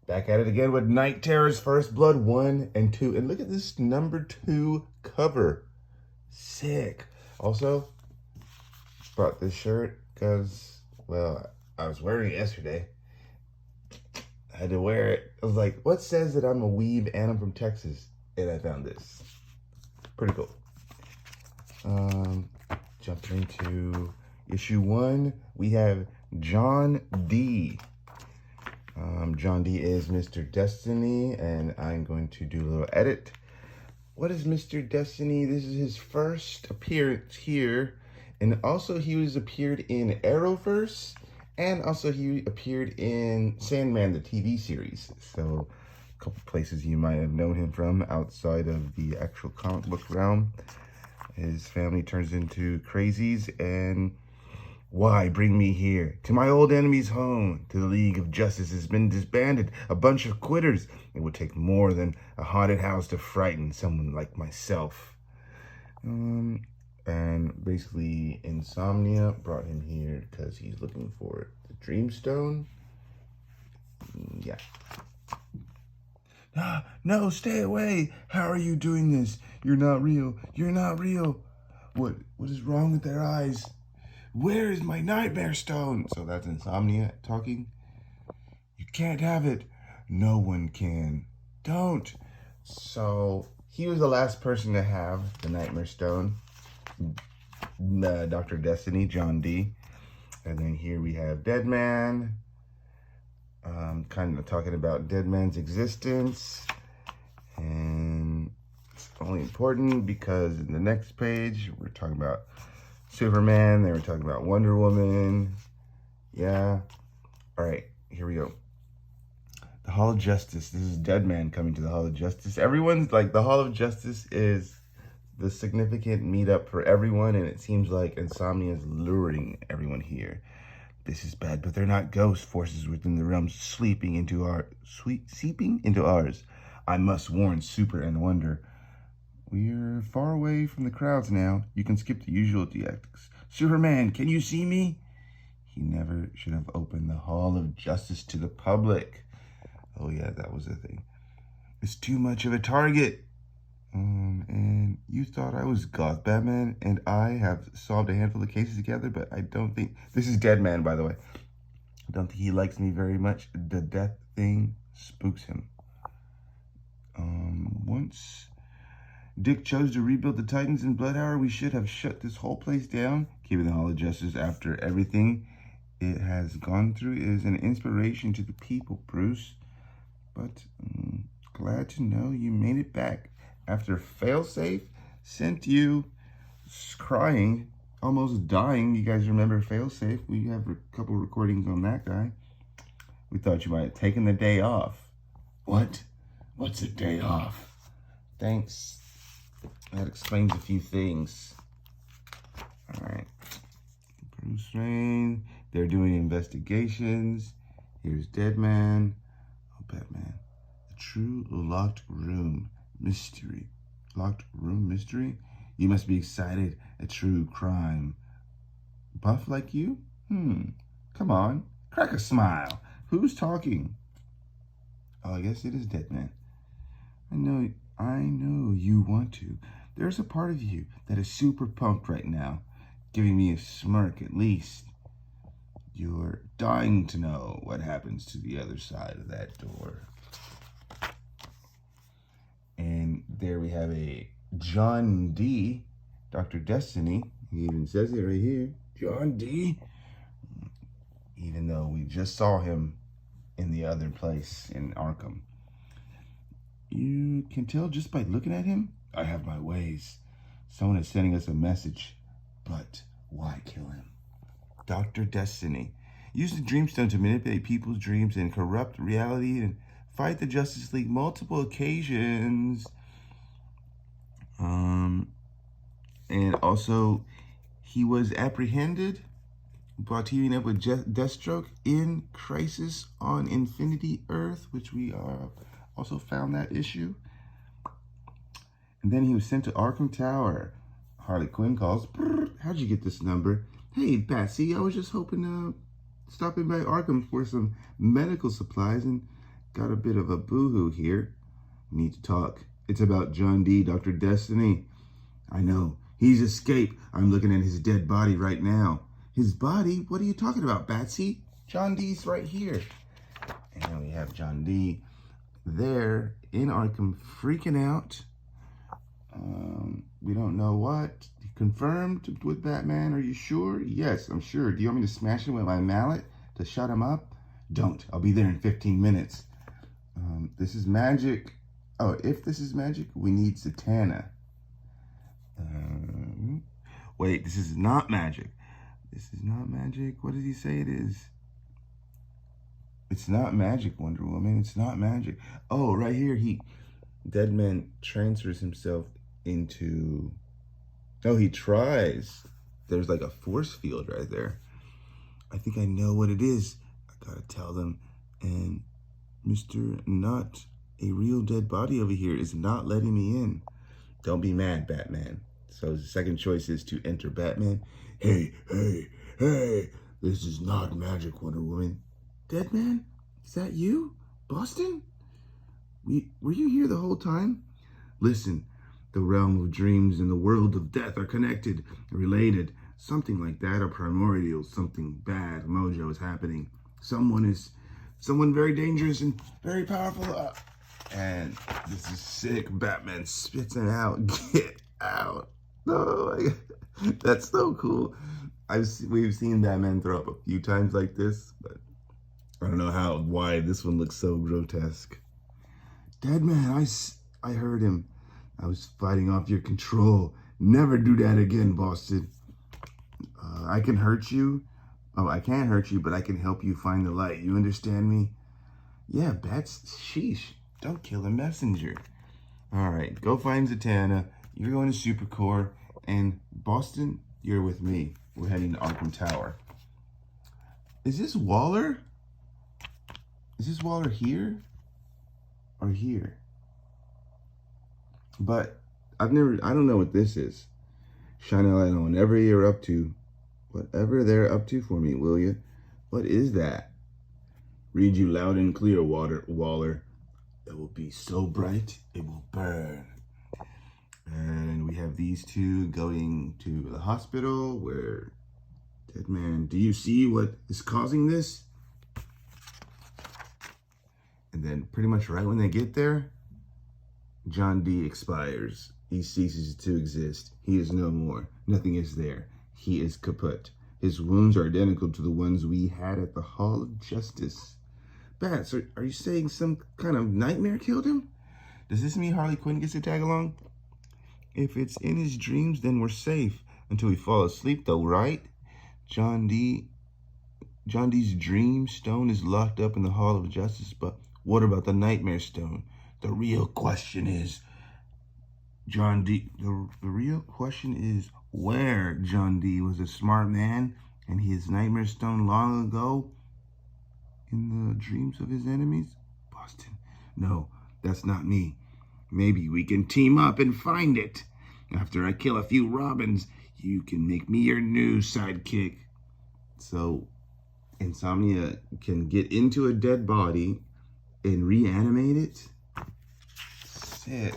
Back at it again with Night Terrors First Blood 1 and 2. And look at this number 2 cover. Sick. Also, brought this shirt because, well, I was wearing it yesterday. I had to wear it. I was like, what says that I'm a weeb and I'm from Texas? And I found this. Pretty cool. Jumping into issue 1, we have John D. John D is Mr. Destiny, and I'm going to do a little edit. What is Mr. Destiny? This is his first appearance here, and also he was appeared in Arrowverse, and also he appeared in Sandman, the TV series. So a couple places you might have known him from outside of the actual comic book realm. His family turns into crazies, and why bring me here? To my old enemy's home. To the League of Justice has been disbanded. A bunch of quitters. It would take more than a haunted house to frighten someone like myself. And basically, Insomnia brought him here because he's looking for the Dreamstone. Yeah. No, stay away. How are you doing this? You're not real. You're not real. What is wrong with their eyes? Where is my nightmare stone? So that's Insomnia talking. You can't have it. No one can. Don't. So he was the last person to have the nightmare stone. Dr. Destiny, John D. And then here we have Deadman. Kind of talking about Deadman's existence. And it's only important because in the next page, we're talking about Superman, they were talking about Wonder Woman. Yeah. All right, here we go. The Hall of Justice. This is Deadman coming to the Hall of Justice. Everyone's like, the Hall of Justice is the significant meetup for everyone, and it seems like Insomnia is luring everyone here. This is bad, but they're not ghost forces within the realms seeping into ours. I must warn Super and Wonder. We're far away from the crowds now. You can skip the usual tactics. Superman, can you see me? He never should have opened the Hall of Justice to the public. Oh yeah, that was the thing. It's too much of a target. And you thought I was Goth Batman, and I have solved a handful of cases together, but I don't think... This is Deadman, by the way. I don't think he likes me very much. The death thing spooks him. Once Dick chose to rebuild the Titans in Blood Hour, we should have shut this whole place down. Keeping the Hall of Justice after everything it has gone through is an inspiration to the people, Bruce. But glad to know you made it back. After Failsafe sent you crying, almost dying. You guys remember Failsafe? We have a couple recordings on that guy. We thought you might have taken the day off. What? What's a day off? Thanks. That explains a few things. All right. Bruce Wayne. They're doing investigations. Here's Deadman. Oh, Batman. A true locked room mystery. Locked room mystery? You must be excited. A true crime. Buff like you? Come on. Crack a smile. Who's talking? Oh, I guess it is Deadman. I know you want to. There's a part of you that is super pumped right now, giving me a smirk at least. You're dying to know what happens to the other side of that door. And there we have a John D, Dr. Destiny. He even says it right here. John D. Even though we just saw him in the other place in Arkham. You can tell just by looking at him. I have my ways. Someone is sending us a message. But why kill him? Dr. Destiny. Use the Dreamstone to manipulate people's dreams and corrupt reality and fight the Justice League multiple occasions. And also, he was apprehended while teaming up with Deathstroke in Crisis on Infinity Earth, which we also found that issue. And then he was sent to Arkham Tower. Harley Quinn calls. How'd you get this number? Hey, Patsy, I was just hoping to stop in by Arkham for some medical supplies and got a bit of a boo-hoo here. We need to talk. It's about John D, Dr. Destiny. I know. He's escaped. I'm looking at his dead body right now. His body? What are you talking about, Batsy? John D's right here. And we have John D there in Arkham freaking out. We don't know what. Confirmed with Batman. Are you sure? Yes, I'm sure. Do you want me to smash him with my mallet to shut him up? Don't. I'll be there in 15 minutes. This is magic. Oh, if this is magic, we need Zatanna. Wait, this is not magic. This is not magic. What does he say it is? It's not magic, Wonder Woman. It's not magic. Oh, right here, Deadman transfers himself into... Oh, he tries. There's like a force field right there. I think I know what it is. I gotta tell them. And Mr. Not a real dead body over here is not letting me in. Don't be mad, Batman. So the second choice is to enter Batman. Hey, hey, hey. This is not magic, Wonder Woman. Deadman? Is that you? Boston? Were you here the whole time? Listen, the realm of dreams and the world of death are connected, related. Something like that, or primordial, something bad, mojo is happening. Someone very dangerous and very powerful. And this is sick. Batman spits it out. Get out. No, that's so cool. We've seen Batman throw up a few times like this, but I don't know why this one looks so grotesque. Deadman, I heard him. I was fighting off your control. Never do that again, Boston. I can hurt you. Oh, I can't hurt you, but I can help you find the light. You understand me? Yeah, Bats. Sheesh. Don't kill a messenger. All right, go find Zatanna. You're going to Supercorps. And Boston, you're with me. We're heading to Arkham Tower. Is this Waller? Is this Waller here? Or here? But I don't know what this is. Shine a light on whatever you're up to. Whatever they're up to for me, will you? What is that? Read you loud and clear, Waller. It will be so bright, it will burn. And we have these two going to the hospital where, Deadman, do you see what is causing this? And then pretty much right when they get there, John D expires. He ceases to exist. He is no more. Nothing is there. He is kaput. His wounds are identical to the ones we had at the Hall of Justice. Bats, are you saying some kind of nightmare killed him? Does this mean Harley Quinn gets to tag along? If it's in his dreams, then we're safe. Until we fall asleep, though, right? John D's dream stone is locked up in the Hall of Justice, but what about the Nightmare Stone? The real question is, John D. The real question is where John D. was a smart man and his Nightmare Stone long ago in the dreams of his enemies? Boston, no, that's not me. Maybe we can team up and find it. After I kill a few Robins, you can make me your new sidekick. So, Insomnia can get into a dead body and reanimate it? Sick.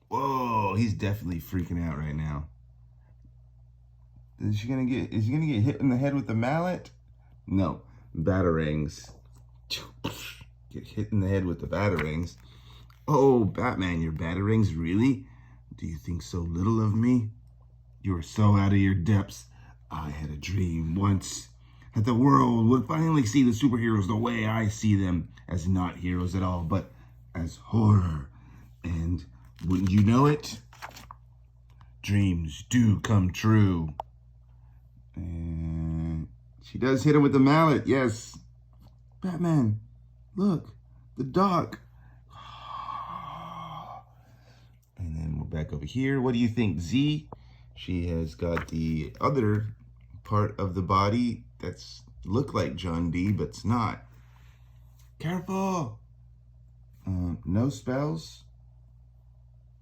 Whoa, he's definitely freaking out right now. Is he gonna get hit in the head with the mallet? No, batarangs. Get hit in the head with the batarangs. Oh, Batman, your batarangs, really? Do you think so little of me? You are so out of your depths. I had a dream once that the world would finally see the superheroes the way I see them, as not heroes at all, but as horror. And wouldn't you know it? Dreams do come true. And she does hit him with the mallet, yes. Batman, look, the dock. And then we're back over here. What do you think, Z? She has got the other part of the body that's look like John D, but it's not. Careful. No spells.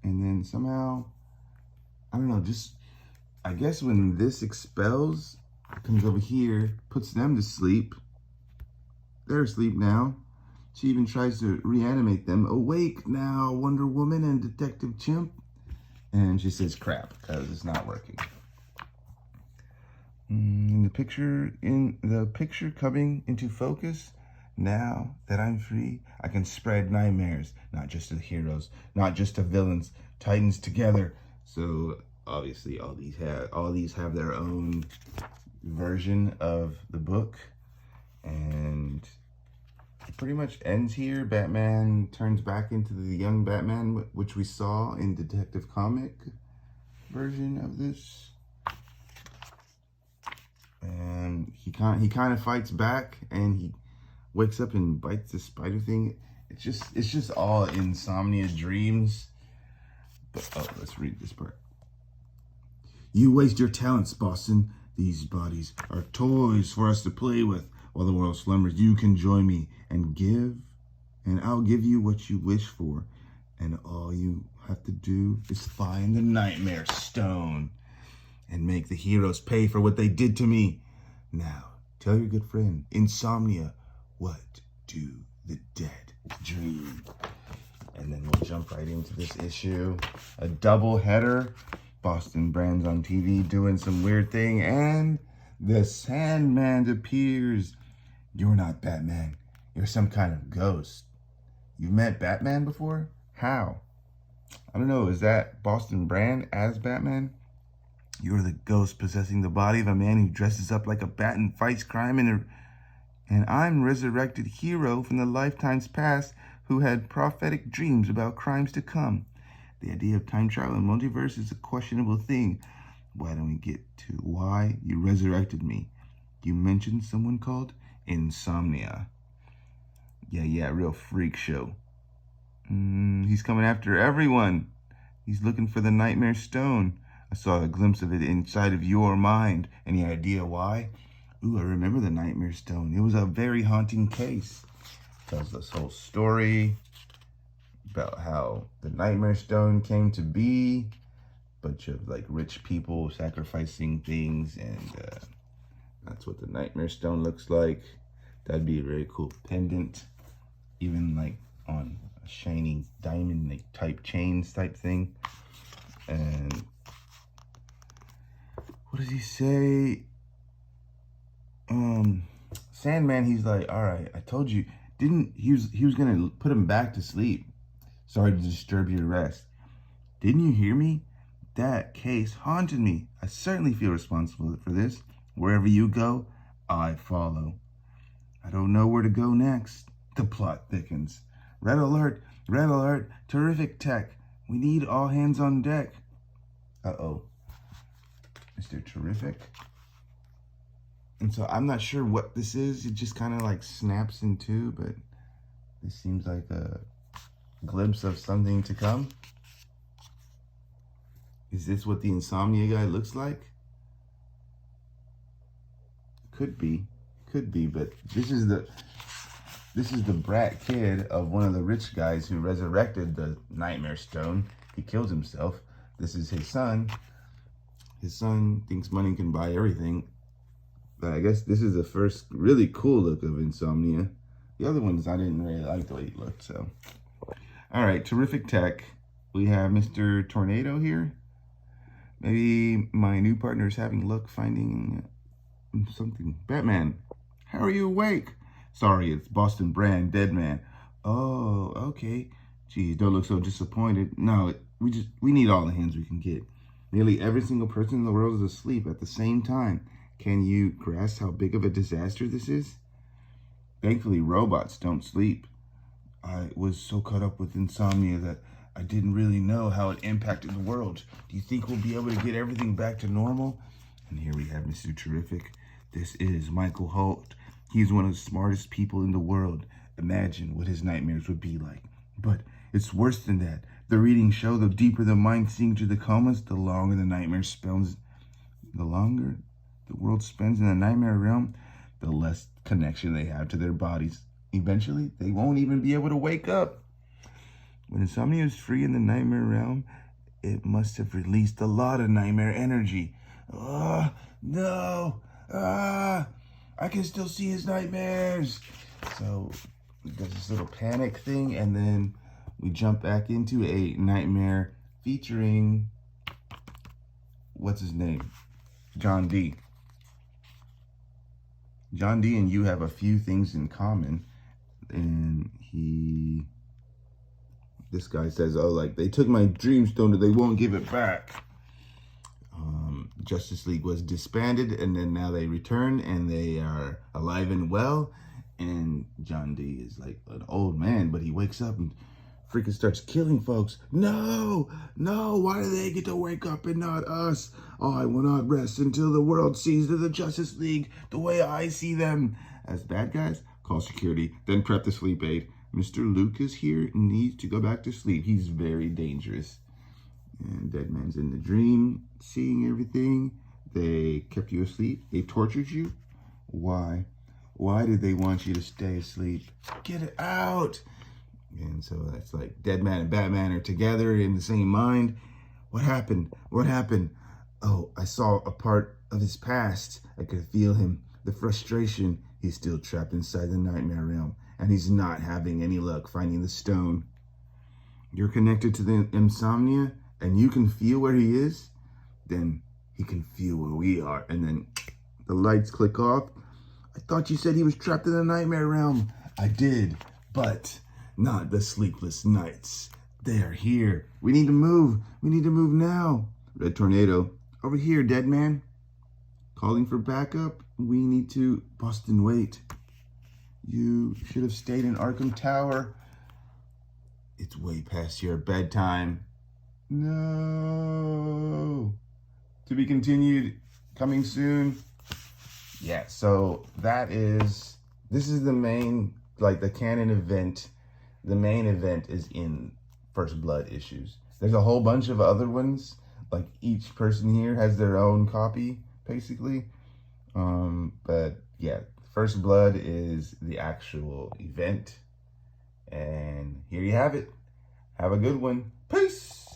And then somehow, I don't know, I guess when this expels, comes over here, puts them to sleep. They're asleep now. She even tries to reanimate them. Awake now, Wonder Woman and Detective Chimp. And she says crap, because it's not working. In the picture coming into focus, now that I'm free, I can spread nightmares, not just to the heroes, not just to villains, Titans together. So obviously all these have their own version of the book, and it pretty much ends here. Batman turns back into the young Batman, which we saw in Detective Comic version of this. And he kind of fights back, and he wakes up and bites the spider thing. It's just all insomnia dreams. But let's read this part. You waste your talents, Boston. These bodies are toys for us to play with while the world slumbers. You can join me and I'll give you what you wish for. And all you have to do is find the Nightmare Stone and make the heroes pay for what they did to me. Now, tell your good friend, Insomnia, what do the dead dream? And then we'll jump right into this issue. A double header. Boston Brand's on TV doing some weird thing, and the Sandman appears. You're not Batman. You're some kind of ghost. You've met Batman before? How? I don't know. Is that Boston Brand as Batman? You're the ghost possessing the body of a man who dresses up like a bat and fights crime, and I'm resurrected hero from the lifetimes past who had prophetic dreams about crimes to come. The idea of time travel and multiverse is a questionable thing. Why don't we get to why you resurrected me? You mentioned someone called Insomnia. Yeah, real freak show. He's coming after everyone. He's looking for the Nightmare Stone. I saw a glimpse of it inside of your mind. Any idea why? Ooh, I remember the Nightmare Stone. It was a very haunting case. Tells this whole story about how the Nightmare Stone came to be. Bunch of like rich people sacrificing things, and that's what the Nightmare Stone looks like. That'd be a very cool pendant, even like on a shiny diamond like type chains type thing. And what does he say? Sandman, he's like, all right, I told you, he was gonna put him back to sleep. Sorry to disturb your rest. Didn't you hear me? That case haunted me. I certainly feel responsible for this. Wherever you go, I follow. I don't know where to go next. The plot thickens. Red alert, terrific tech. We need all hands on deck. Uh-oh. Mr. Terrific. And so I'm not sure what this is. It just kind of like snaps in two, but this seems like a glimpse of something to come. Is this what the Insomnia guy looks like? Could be, but this is the brat kid of one of the rich guys who resurrected the Nightmare Stone. He killed himself. This is his son. His son thinks money can buy everything. But I guess this is the first really cool look of Insomnia. The other ones, I didn't really like the way he looked, so. All right, terrific tech. We have Mr. Tornado here. Maybe my new partner is having luck finding something. Batman, how are you awake? Sorry, it's Boston Brand, dead man. Oh, okay. Geez, don't look so disappointed. No, we need all the hands we can get. Nearly every single person in the world is asleep at the same time. Can you grasp how big of a disaster this is? Thankfully, robots don't sleep. I was so caught up with insomnia that I didn't really know how it impacted the world. Do you think we'll be able to get everything back to normal? And here we have Mr. Terrific. This is Michael Holt. He's one of the smartest people in the world. Imagine what his nightmares would be like. But it's worse than that. The readings show the deeper the mind sinks to the comas, the longer the nightmare spends. The longer the world spends in the nightmare realm, the less connection they have to their bodies. Eventually, they won't even be able to wake up. When insomnia is free in the nightmare realm, it must have released a lot of nightmare energy. Oh, no. I can still see his nightmares. So He does this little panic thing, and then we jump back into a nightmare featuring, what's his name? John D. John D and you have a few things in common. And this guy says, oh, like, they took my Dreamstone and they won't give it back. Justice League was disbanded, and then now they return, and they are alive and well. And John D is like an old man, but he wakes up and freaking starts killing folks. No, why do they get to wake up and not us? Oh, I will not rest until the world sees the Justice League the way I see them. As bad guys, call security, then prep the sleep aid. Mr. Lucas here needs to go back to sleep. He's very dangerous. And Deadman's in the dream, seeing everything. They kept you asleep. They tortured you. Why? Why did they want you to stay asleep? Get it out. And so that's like Deadman and Batman are together in the same mind. What happened? What happened? Oh, I saw a part of his past. I could feel him. The frustration. He's still trapped inside the nightmare realm, and he's not having any luck finding the stone. You're connected to the insomnia, and you can feel where he is? Then he can feel where we are. And then the lights click off. I thought you said he was trapped in the nightmare realm. I did, but not the sleepless nights. They are here. We need to move. We need to move now. Red Tornado. Over here, Deadman. Calling for backup. We need to bust and wait. You should have stayed in Arkham Tower. It's way past your bedtime. No. To be continued. Coming soon. Yeah, so this is the main, like the canon event. The main event is in First Blood issues. There's a whole bunch of other ones. Like each person here has their own copy, basically. But yeah, First Blood is the actual event. And here you have it. Have a good one. Peace.